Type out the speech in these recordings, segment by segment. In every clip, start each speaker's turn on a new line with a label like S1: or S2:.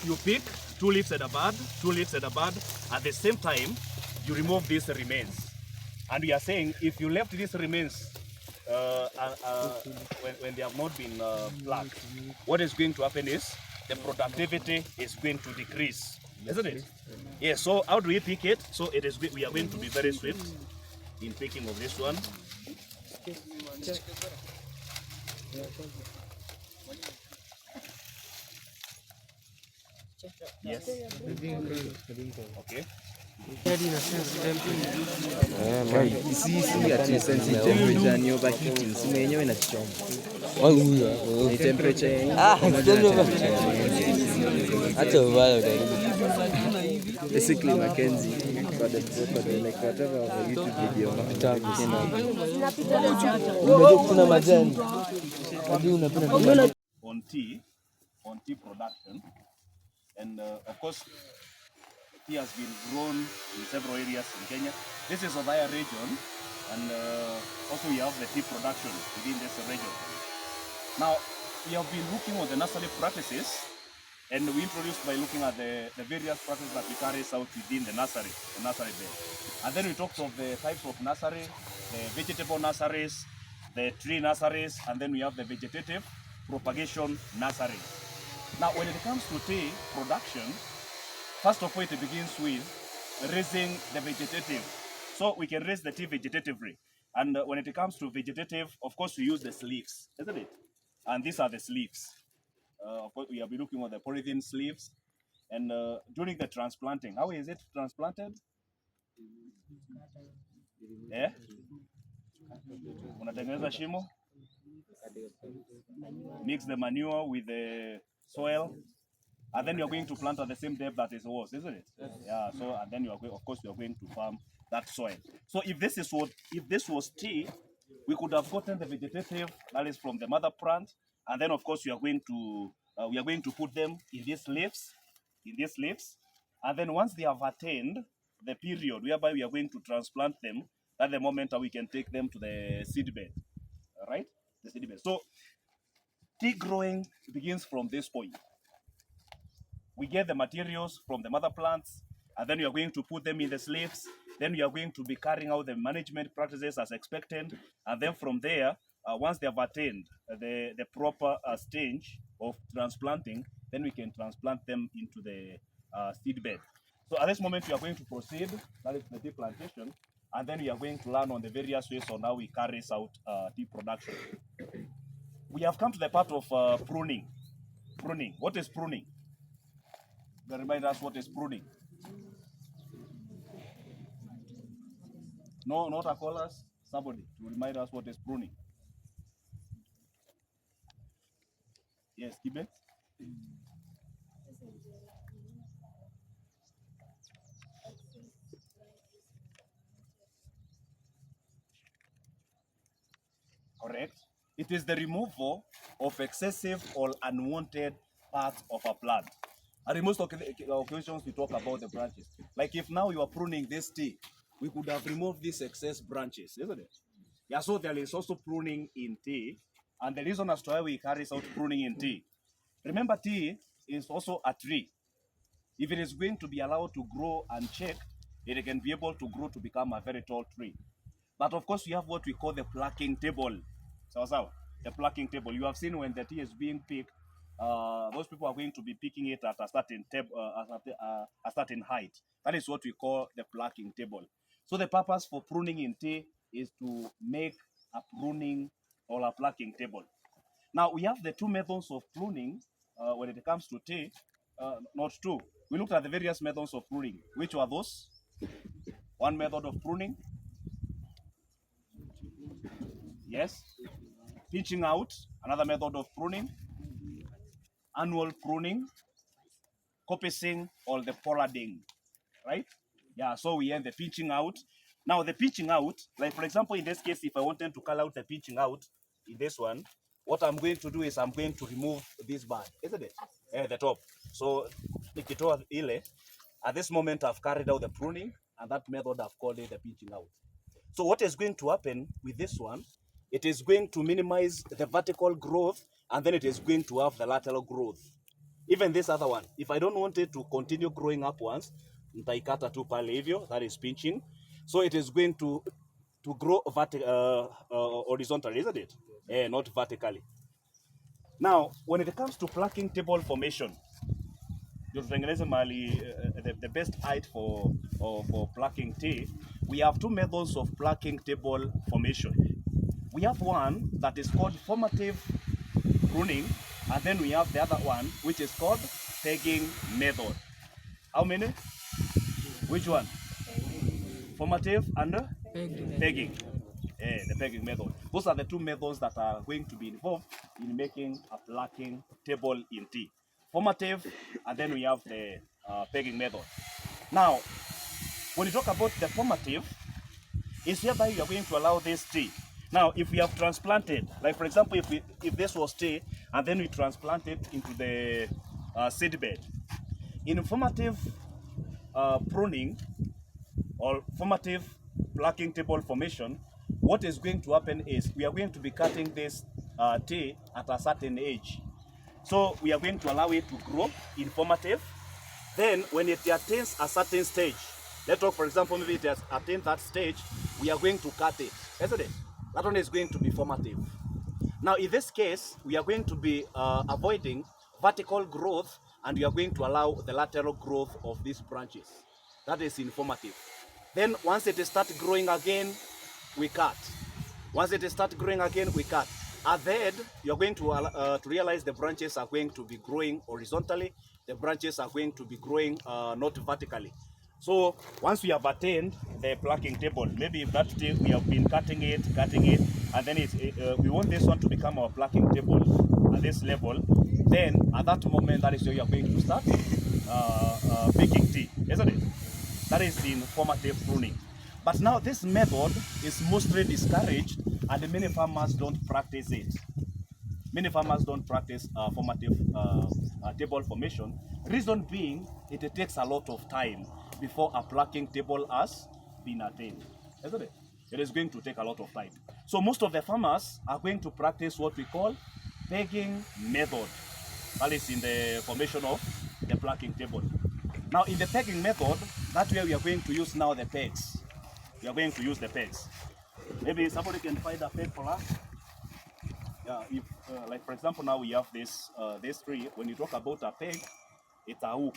S1: You pick 2 leaves at a bud, 2 leaves at a bud. At the same time, you remove these remains. And we are saying if you left these remains when they have not been plucked, what is going to happen is the productivity is going to decrease, isn't it? Yeah, so how do we pick it? So it is we are going to be very swift in picking of this one. Yes. Okay.
S2: Basically, Mackenzie, for the like whatever YouTube video,
S1: on tea production, and of course, tea has been grown in several areas in Kenya. This is a Othaya region, and also we have the tea production within this region. Now, we have been looking at the nursery practices, and we introduced by looking at the various practices that we carry out within the nursery bed. And then we talked of the types of nursery, the vegetable nurseries, the tree nurseries, and then we have the vegetative propagation nurseries. Now, when it comes to tea production, first of all, it begins with raising the vegetative. So we can raise the tea vegetatively. And when it comes to vegetative, of course, we use the sleeves, isn't it? And these are the sleeves. Of course, we have been looking at the polythene sleeves. And during the transplanting, how is it transplanted? Yeah? Unatengeneza shimo, mix the manure with the soil, and then you're going to plant at the same depth that it was, isn't it? Yeah. So and then you are going, of course, you are going to farm that soil. So if this was tea, we could have gotten the vegetative that is from the mother plant, and then of course we are going to put them in these leaves, and then once they have attained the period whereby we are going to transplant them, at the moment we can take them to the seed bed, all right? The seed bed. So tea growing begins from this point. We get the materials from the mother plants, and then we are going to put them in the sleeves. Then we are going to be carrying out the management practices as expected. And then from there, once they have attained the proper stage of transplanting, then we can transplant them into the seed bed. So at this moment, we are going to proceed, that is the tea plantation, and then we are going to learn on the various ways on how we carry out tea production. We have come to the part of pruning. Pruning. What is pruning? Remind us what is pruning. No, not a callers. Somebody to remind us what is pruning. Yes, Kibe. Correct. It is the removal of excessive or unwanted parts of a plant. And in most occasions, we talk about the branches. Like if now you are pruning this tea, we could have removed these excess branches, isn't it? Yeah, so there is also pruning in tea. And the reason as to why we carry out pruning in tea. Remember, tea is also a tree. If it is going to be allowed to grow unchecked, it can be able to grow to become a very tall tree. But of course, we have what we call the plucking table. So, the plucking table. You have seen when the tea is being picked, those people are going to be picking it at a certain a certain height. That is what we call the plucking table. So the purpose for pruning in tea is to make a pruning or a plucking table. Now we have the two methods of pruning when it comes to tea. not two. We looked at the various methods of pruning. Which were those? One method of pruning. Yes. Pinching out, another method of pruning. Annual pruning, coppicing, or the pollarding, right? Yeah, so we end the pinching out. Now the pinching out, like for example, in this case, if I wanted to call out the pinching out in this one, what I'm going to do is I'm going to remove this bar, isn't it? At the top. So at this moment I've carried out the pruning, and that method I've called it the pinching out. So what is going to happen with this one, it is going to minimize the vertical growth, and then it is going to have the lateral growth. Even this other one, if I don't want it to continue growing upwards, nitaikata tu pale hivyo, that is pinching. So it is going to grow horizontally, isn't it? Not vertically. Now, when it comes to plucking table formation, the best height for plucking tea, we have two methods of plucking table formation. We have one that is called formative pruning, and then we have the other one which is called pegging method. How many? Which one? Formative and pegging. The pegging method. Those are the two methods that are going to be involved in making a plucking table in tea. Formative, and then we have the pegging method. Now, when you talk about the formative, is hereby you are going to allow this tea. Now, if we have transplanted, like for example, if this was tea, and then we transplant it into the seed bed. In formative pruning or formative plucking table formation, what is going to happen is we are going to be cutting this tea at a certain age. So we are going to allow it to grow in formative. Then when it attains a certain stage, let's talk for example, maybe it has attained that stage, we are going to cut it, isn't it? That one is going to be formative. Now in this case, we are going to be avoiding vertical growth, and we are going to allow the lateral growth of these branches. That is informative. Then once it starts growing again, we cut. Once it starts growing again, we cut. At the end, you're going to realize the branches are going to be growing horizontally. The branches are going to be growing not vertically. So once we have attained the plucking table, maybe if that tree we have been cutting it, and then we want this one to become our plucking table at this level, then at that moment, that is where you are going to start picking tea, isn't it? That is in formative pruning. But now this method is mostly discouraged, and many farmers don't practice it. Many farmers don't practice formative table formation. Reason being, it takes a lot of time before a plucking table has been attained, isn't it? It is going to take a lot of time. So most of the farmers are going to practice what we call pegging method. That is in the formation of the plucking table. Now in the pegging method, that's where we are going to use now the pegs. We are going to use the pegs. Maybe somebody can find a peg for us. Yeah, if like for example now we have this tree. When you talk about a peg, it's a hook.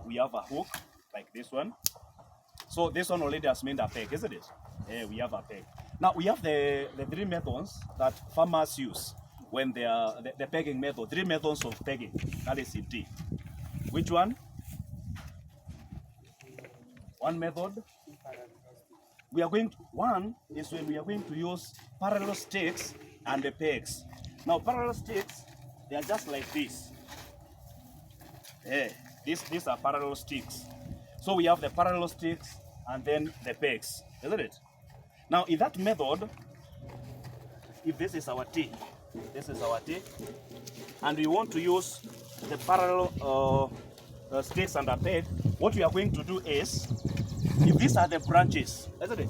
S1: We have a hook like this one. So this one already has made a peg, isn't it? We have a peg. Now we have the three methods that farmers use when they are the pegging method. Three methods of pegging. That is in tea. Which one? One method. One is when we are going to use parallel sticks and the pegs. Now parallel sticks, they are just like this. These are parallel sticks. So we have the parallel sticks and then the pegs, isn't it? Now in that method, if this is our tea, and we want to use the parallel sticks and a peg, what we are going to do is, if these are the branches, isn't it?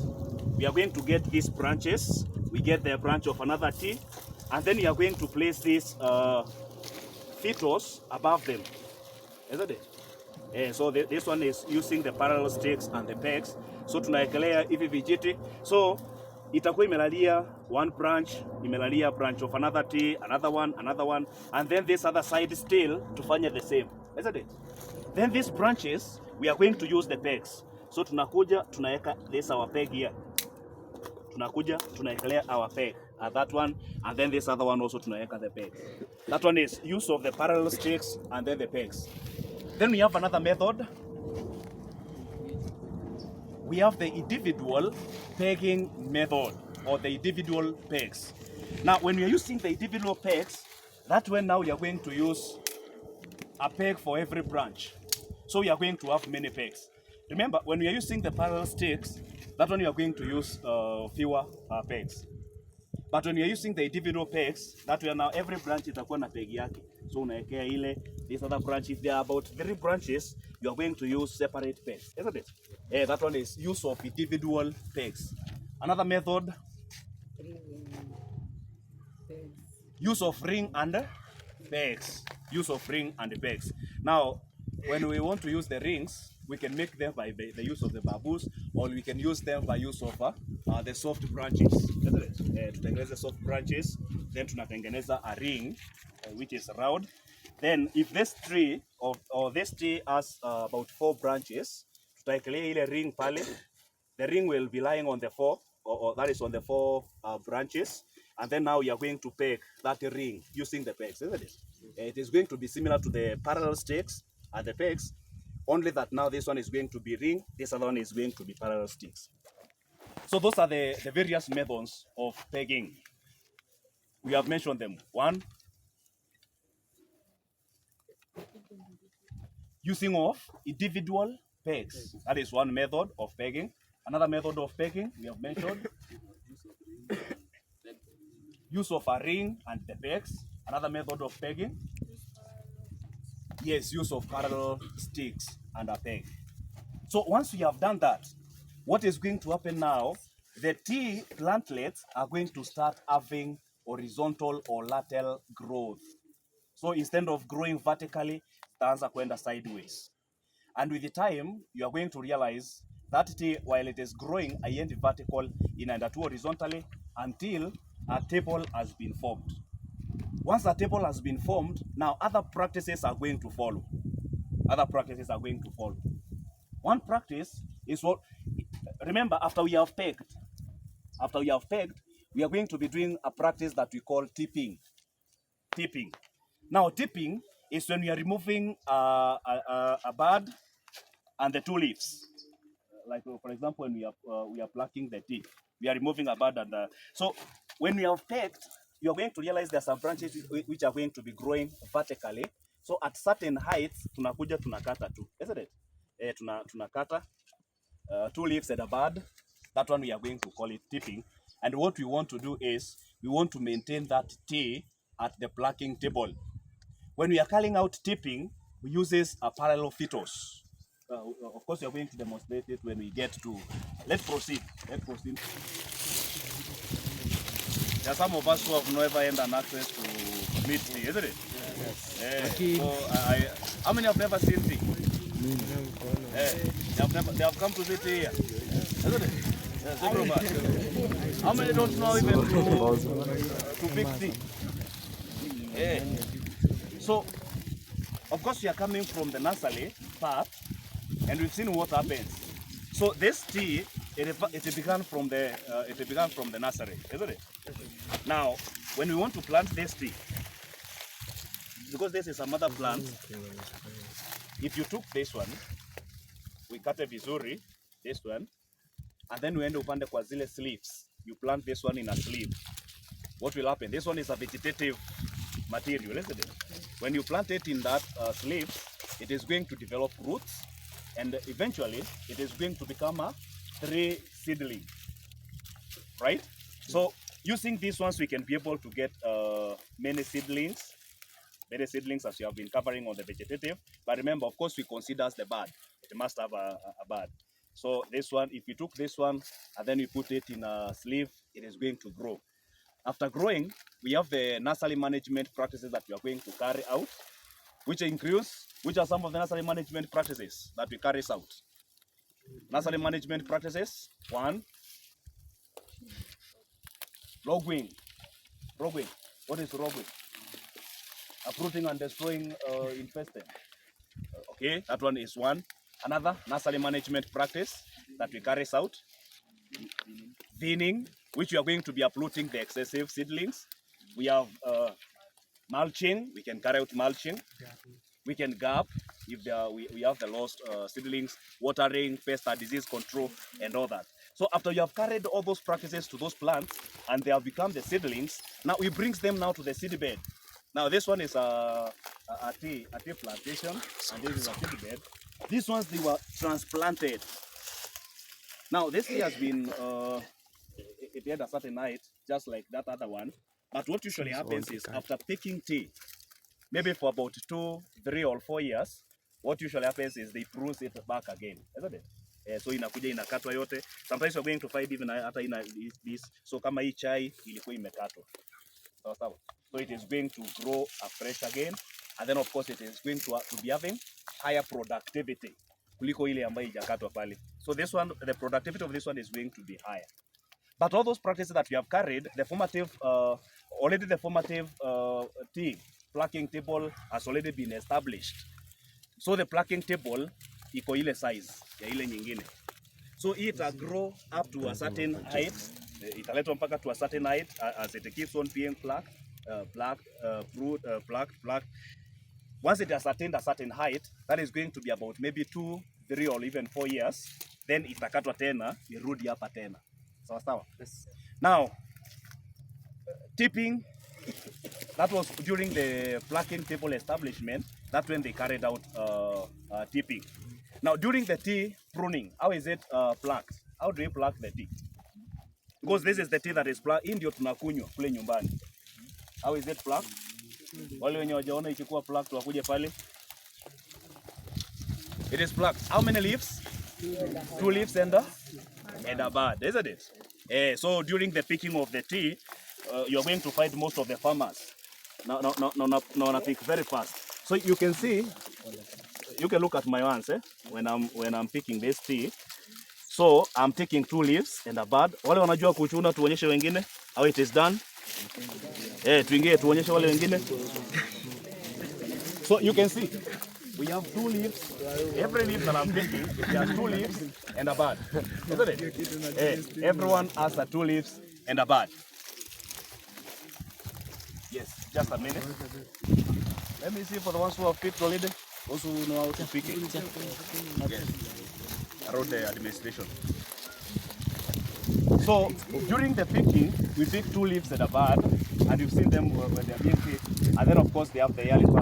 S1: We are going to get these branches. We get the branch of another tree, and then we are going to place these phytos above them, isn't it? So this one is using the parallel sticks and the pegs. So tunaekelea hivi vijiti. So itakuwa imelalia one branch, imelalia branch of another tree, another one, and then this other side still tufanye the same, isn't it? Then these branches, we are going to use the pegs. So tunakuja, tunaeka this our peg here. Tunakuja, tunaekelea our peg that one, and then this other one also tunaweka the pegs. That one is use of the parallel sticks and then the pegs. Then we have another method. We have the individual pegging method, or the individual pegs. Now, when we are using the individual pegs, that's when now we are going to use a peg for every branch. So we are going to have many pegs. Remember, when we are using the parallel sticks, that one you are going to use fewer pegs. But when you are using the individual pegs, that way now every branch itakuwa na peg yake. So unaekea ile, this other branch, if there are about 3 branches, you are going to use separate pegs, isn't it? That one is use of individual pegs. Another method, use of ring and pegs. Use of ring and pegs. Now, when we want to use the rings, we can make them by the use of the bamboos, or we can use them by use of the soft branches. Tutengeneza soft branches, then tunatengeneza a ring which is round. Then if this tree or this tree has about 4 branches, tutaekelea ile ring pale. The ring will be lying on the 4, or that is on the 4 branches, and then now you are going to peg that ring using the pegs, isn't it? It is going to be similar to the parallel sticks and the pegs, only that now this one is going to be ring, this other one is going to be parallel sticks. So those are the various methods of pegging. We have mentioned them. One, using of individual pegs. That is one method of pegging. Another method of pegging we have mentioned. Use of a ring and the pegs. Another method of pegging. Yes, use of parallel sticks and a peg. So once we have done that, what is going to happen now, the tea plantlets are going to start having horizontal or lateral growth. So instead of growing vertically, itaanza kwenda sideways. And with the time, you are going to realize that tea, while it is growing, haiendi vertical, inaenda tu horizontally until a table has been formed. Once a table has been formed, now other practices are going to follow. Other practices are going to follow. One practice is what, remember, after we have pegged, we are going to be doing a practice that we call tipping. Tipping. Now, tipping is when we are removing a bud and the 2 leaves. Like for example, when we are plucking the tip, we are removing a bud and so when we have pegged, you are going to realize there are some branches which are going to be growing vertically. So at certain heights, tunakuja tunakata tu, isn't it? Tunakata 2 leaves and a bud. That one we are going to call it tipping. And what we want to do is we want to maintain that tea at the plucking table. When we are calling out tipping, we use a parallel phytos. Of course, we are going to demonstrate it when we get to. Let's proceed. Let's proceed. There are some of us who have never had an access to meet tea, isn't it? Yes. So how many have never seen tea? They have come to see tea here, isn't it? Yes, everybody. How many don't know even to pick tea? Yeah. So, of course, we are coming from the nursery part, and we've seen what happens. So this tea, it began from the nursery, isn't it? Now, when we want to plant this tea, because this is a mother plant, if you took this one, we cut a vizuri, this one, and then we end upande kwa zile sleeves. You plant this one in a sleeve. What will happen? This one is a vegetative material, isn't it? When you plant it in that sleeve, it is going to develop roots, and eventually it is going to become a 3 seedling, right? So using these ones, we can be able to get many seedlings as we have been covering on the vegetative. But remember, of course, we consider the bud. It must have a bud. So this one, if you took this one and then you put it in a sleeve, it is going to grow. After growing, we have the nursery management practices that we are going to carry out, which are some of the nursery management practices that we carry out. Nursery management practices. 1, roguing. Roguing. What is roguing? Uprooting and destroying infested. Okay, that one is one. Another nursery management practice that we carry out. thinning, which we are going to be uprooting the excessive seedlings. We have mulching. We can carry out mulching. We can gap if we have the lost seedlings, watering, pest and disease control, and all that. So after you have carried all those practices to those plants and they have become the seedlings, now we bring them now to the seed bed. Now this one is a tea plantation, and this is a seed bed. These ones, they were transplanted. Now this tea has been, it had a certain height, just like that other one. But what usually happens is after picking tea, maybe for about 2, 3 or 4 years, what usually happens is they prune it back again, isn't it? So inakuja inakatwa yote. Sometimes you're going to find even hata ina this. So kama hii chai ilikuwa imekatwa. So it is going to grow afresh again, and then of course it is going to be having higher productivity kuliko ile ambayo ijakatwa pale. So this one, the productivity of this one is going to be higher. But all those practices that we have carried, the formative, already the formative tea plucking table has already been established. So the plucking table iko ile size ya ile nyingine. So it will grow up to a certain height. Italetwa mpaka to a certain height as it keeps on being plucked, plucked. Once it has attained a certain height, that is going to be about maybe 2, 3 or even 4 years. Then itakatwa tena, irudi hapa tena. Sawa sawa. Yes. Now, tipping, that was during the plucking table establishment. That's when they carried out tipping. Now, during the tea pruning, how is it plucked? How do you pluck the tea? Because this is the tea that is plucked. Hii ndio tunakunywa kule nyumbani. How is it plucked? Wale wenye wajaona ikikuwa plucked wakuje pale. It is plucked. How many leaves? 2 leaves and a bud, isn't it? So during the picking of the tea, you're going to find most of the farmers. No, pick very fast. So you can see, you can look at my ones when I'm picking this tea. So I'm taking 2 leaves and a bud. Wale wanajua kuchuna tuonyeshe wengine how it is done. Tuingie tuonyeshe wale wengine. So you can see, we have 2 leaves. Every leaf that I'm taking, it has 2 leaves and a bud. Isn't it? Everyone has 2 leaves and a bud. Yes, just a minute. Let me see for the ones who have picked already. Those who know how to pick it. Yes. Around the administration. So during the picking, we pick 2 leaves and a bud, and you've seen them when they're being picked. And then of course they have the yellow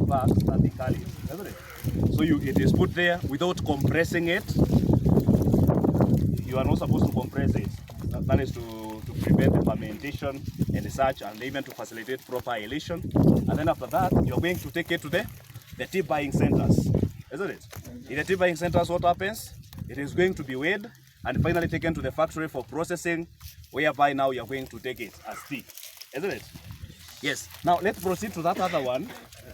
S1: parts and the curly, isn't it? So it is put there without compressing it. You are not supposed to compress it. That is to prevent the fermentation and such, and even to facilitate proper aeration. And then after that, you're going to take it to the tea buying centers, isn't it? In the tea buying centers, what happens? It is going to be weighed and finally taken to the factory for processing, whereby now you're going to take it as tea, isn't it? Yes. Now let's proceed to that other one,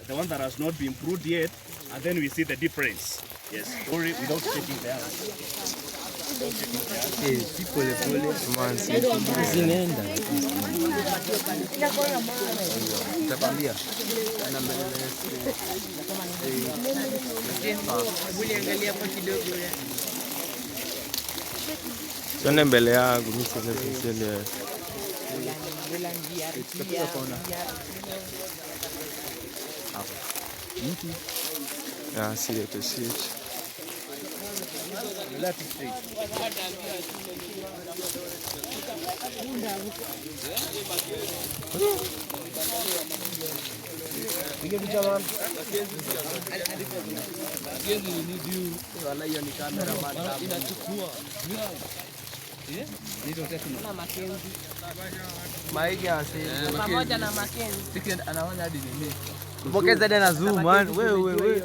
S1: the one that has not been brewed yet, and then we see the difference. Yes. Without taking the hands.
S2: Pole zinaenda. Tabambia. Tuende mbele yangu mimi sasa. Ah, see it.
S3: Pamoja na Mackenzie.
S2: Anaona hadi nini? Mpokeza hadi na zoom man. Wewe.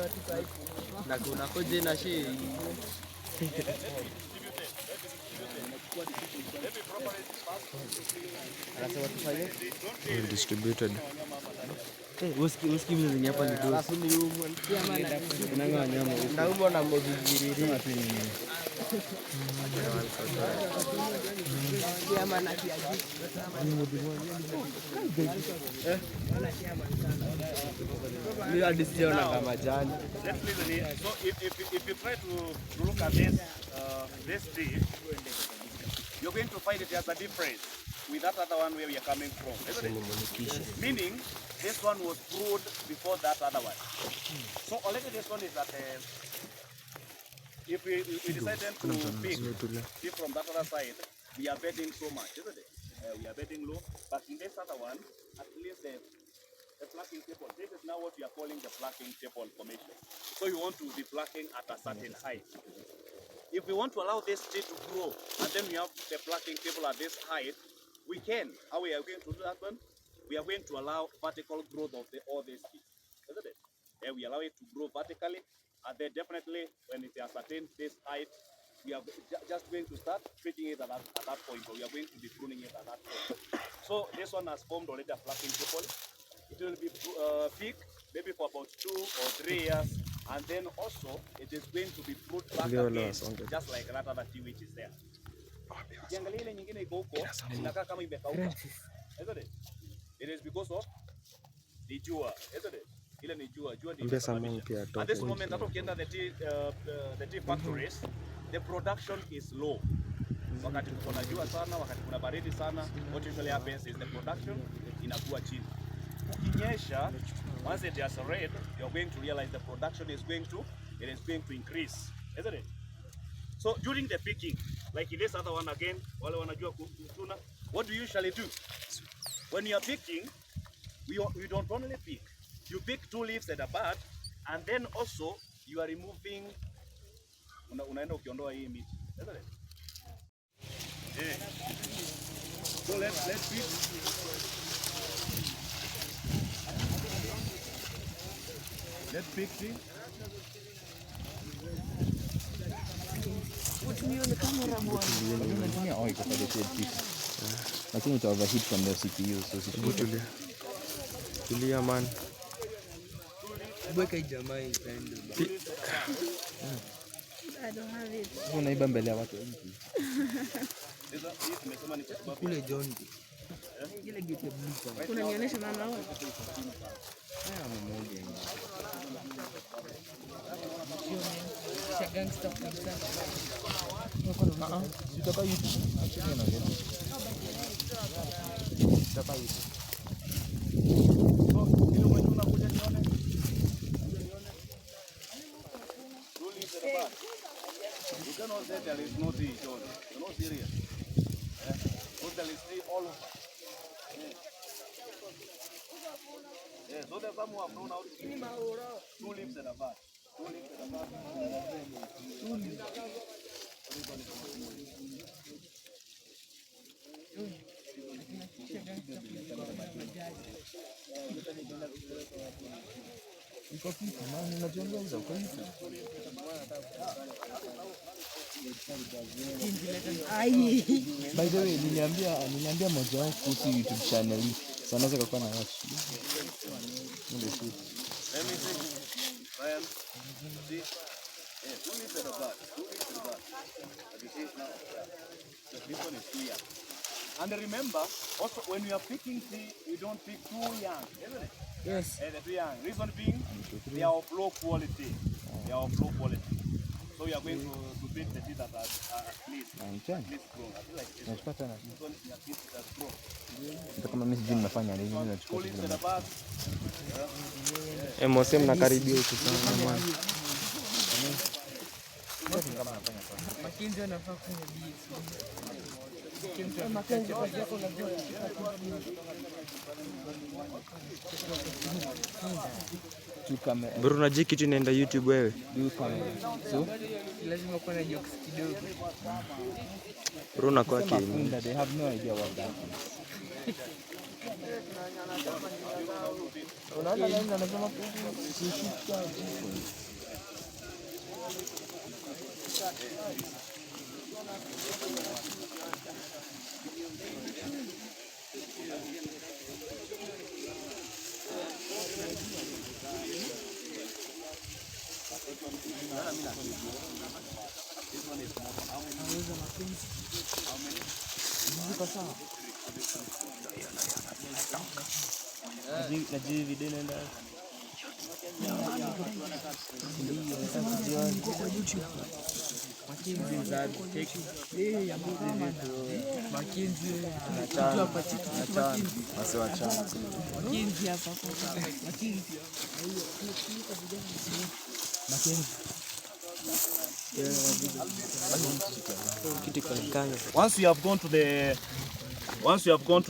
S2: Na kuna koje na shi. Distributed. Uski mimi hapa ni dosi. Alafu ni huko. Unanga nyama. Ndaumwa na mbogiriri.
S3: Nyama na kiaji.
S2: Ni hadi siona kama jani.
S1: Let's listen here. So if you try to look at this tea, you're going to find it has a difference with that other one where we are coming from, isn't it? Meaning, this one was brewed before that other one. So already this one is that if we decide then to pick from that other side, we are betting so much, isn't it? We are betting low, but in this other one, at least the plucking table, this is now what we are calling the plucking table formation. So you want to be plucking at a certain height. If we want to allow this tree to grow, and then we have the plucking table at this height, we can. How we are going to do that one? We are going to allow vertical growth of all these trees, isn't it? Then we allow it to grow vertically, and then definitely when it has attained this height, we are just going to start treating it at that point, or we are going to be pruning it at that point. So this one has formed already a plucking table. It will be thick, maybe for about 2 or 3 years, and then also it is going to be put back again, just like that other tree which is there. Isn't it? It is because of the jua, isn't it? At this moment, that the tea factories, the production is low. Wakati kuna jua sana, wakati kuna baridi sana, what usually happens is the production inakuwa chini. Ukinyesha, once it has red, you're going to realize the production is going to increase, isn't it? So during the picking, like in this other one again, wale wanajua kutuna, what do you usually do? When you are picking, we don't only pick. You pick 2 leaves at a bud, and then also you are removing, unaenda ukiondoa hii miti, isn't it? Yeah. So let's pick. Let's pick tea.
S4: Lakini ita overheat from the CPU, so
S2: tulia man.
S3: Bweka jamaa ipende.
S5: I don't have it.
S4: unaiba mbele ya watu wengi.
S3: Kule John. Ile gate ya blue.
S5: Unanionyesha mama wao.
S4: Haya mmoja hivi.
S3: Cha gangster kabisa.
S4: Sitaka YouTube. Acha na video. Sitaka YouTube.
S1: Ile mwenye unakuja nione. You cannot say there is no tea, John. You're not serious. Because there is tea all over. Yeah, so there's some who have known how to eat 2 leaves at a bud. 2 leaves at a bud. 2 leaves.
S4: Iko kitu maana unajiongeza uko hivi. By the way, niliambia mmoja wao kuhusu YouTube channel hii. Sasa naweza kuwa na watch. Ndio tu.
S1: Let me see. Ryan. See? Yeah, 2 leaves at a bud. 2 leaves at a bud. But you see now, this one is clear. And remember, also when you are picking tea, you don't pick too young, isn't it?
S3: Yes.
S1: They're too young. Reason being, they are of low quality. They are of low quality. So you are going to pick the tea that are at least grown. I feel like this one is at least as grown.
S4: Kama mimi sijui nimefanya nini mimi nachukua
S1: Two leaves at a bud.
S2: Mose mnakaribia huko sana man.
S3: Makinzi anafaa kufanya
S2: Bro, unajua kitu inaenda YouTube wewe?
S3: So lazima kuwa na jokes kidogo.
S2: Bro, unakuwa kiini.
S4: They have no idea what that is. Unaona leo anasema kushika
S2: Najui video inaenda.
S1: Once you have gone to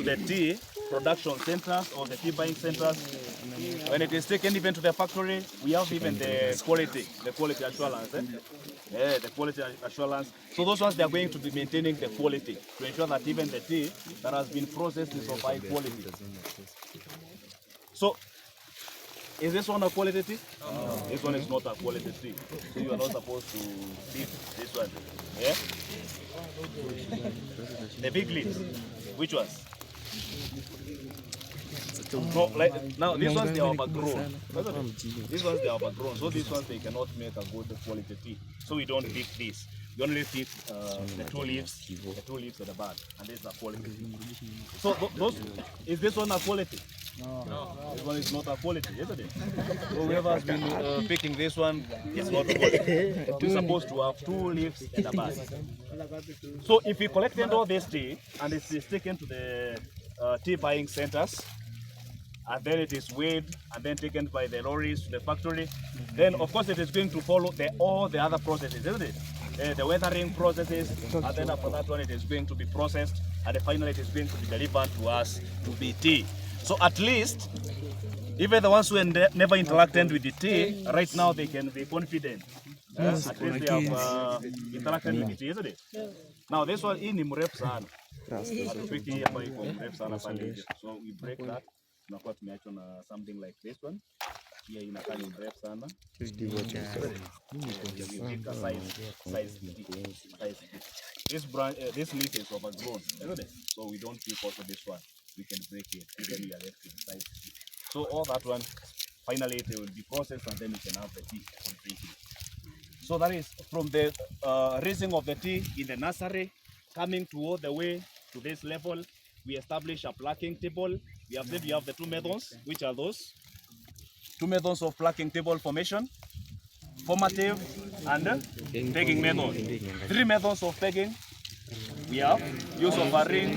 S1: the tea production centers or the tea buying centers, when it is taken even to the factory, we have even the quality assurance. Yeah, the quality assurance. So those ones, they are going to be maintaining the quality to ensure that even the tea that has been processed is of high quality. So, is this one a quality tea? No. This one is not a quality tea. So you are not supposed to leave this one. Yeah? The big leaves. Which ones? No, like now these ones they are overgrown. These ones they are overgrown. So these ones they cannot make a good quality tea. So we don't pick this. We only pick the two leaves at the bud, and this is a quality tea. So those, is this one a quality? No. This one is not a quality, isn't it? So whoever has been picking this one is not quality. You're supposed to have two leaves and a bud. So if we collected all this tea and it is taken to the tea buying centers, and then it is weighed and then taken by the lorries to the factory, then of course it is going to follow all the other processes, isn't it? The weathering processes, and then after that one it is going to be processed, and then finally it is going to be delivered to us to be tea. So at least, even the ones who never interacted with the tea, right now they can be confident. At least they have interacted with the tea, isn't it? Now this one in mrefu sana. Tricky hapa iko mrefu sana pale nje. So we break that. Tunakuwa tumeachwa na something like this one. Here inakaa ni mrefu sana. Size. This leaf is overgrown, isn't it? So we don't pick also this one. We can break it and then we are left with size. So all that one, finally it will be processed and then we can have the tea for drinking. So that is from the raising of the tea in the nursery, coming to all the way to this level. We establish a plucking table. We have the two methods. Which are those? Two methods of plucking table formation: formative and pegging method. Three methods of pegging. We have use of a ring,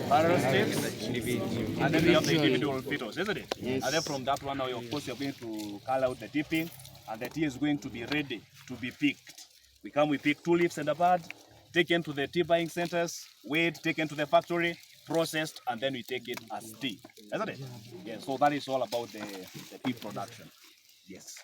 S1: barrel sticks, and then we have the individual petals, isn't it? Yes. And then from that one, now of course you're going to call out the tipping, and the tea is going to be ready to be picked. We pick two leaves and a bud, taken to the tea buying centers, weighed, taken to the factory, processed, and then we take it as tea, isn't it? Yeah, so that is all about the tea production. Yes.